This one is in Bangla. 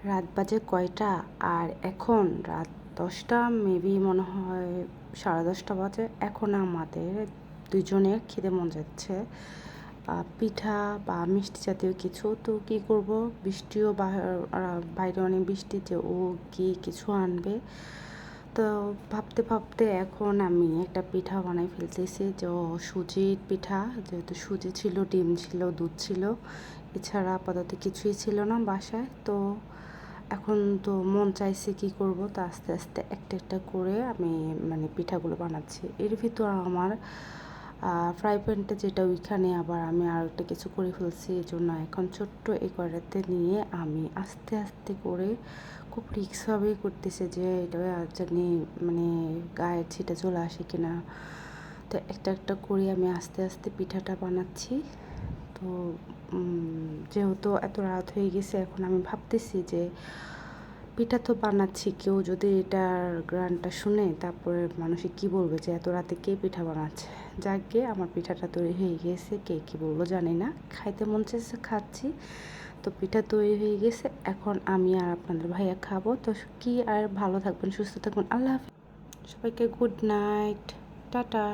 রাত বাজে কয়টা? আর এখন রাত 10টা, মেবি মনে হয় 10:30 বাজে। এখন আমাদের দুজনের খেতে মন যাচ্ছে পিঠা বা মিষ্টি জাতীয় কিছু। তো কী করব, বৃষ্টিও বাইরে অনেক বৃষ্টি, যে ও কি কিছু আনবে। তো ভাবতে ভাবতে এখন আমি একটা পিঠা বানাই ফেলতেছি, যে সুজির পিঠা। যেহেতু সুজি ছিল, ডিম ছিল, দুধ ছিল, এছাড়া আপাতত কিছুই ছিল না বাসায়। তো এখন তো মন চাইছে, কি করব, তো আস্তে আস্তে একটা একটা করে আমি পিঠাগুলো বানাচ্ছি। এর ভিতর আমার ফ্রাই প্যানটা যেটা, ওইখানে আবার আমি আর একটা কিছু করে ফেলছি। এই জন্য এখন ছোট্ট এই কড়াইতে নিয়ে আমি আস্তে আস্তে করে খুব রিক্সভাবেই করতেছে, যে এটা জানি গায়ের ছিটা চলে আসে কিনা। তো একটা একটা করে আমি আস্তে আস্তে পিঠাটা বানাচ্ছি। তো যেহেতু এত রাত হয়ে গেছে, এখন আমি ভাবতেছি যে পিঠা তো বানাচ্ছি, কেউ যদি এটার গ্রানটা শুনে তারপরে মানুষে কি বলবে, যে এত রাতে কে পিঠা বানাচ্ছে। যাক গিয়ে আমার পিঠাটা তৈরি হয়ে গেছে, কে কী বললো জানি না, খাইতে মন চাইছে, খাচ্ছি। তো পিঠা তৈরি হয়ে গেছে, এখন আমি আর আপনাদের ভাইয়া খাবো। তো কি আর, ভালো থাকবেন, সুস্থ থাকবেন, আল্লাহ হাফিজ সবাইকে, গুড নাইট, টাটা।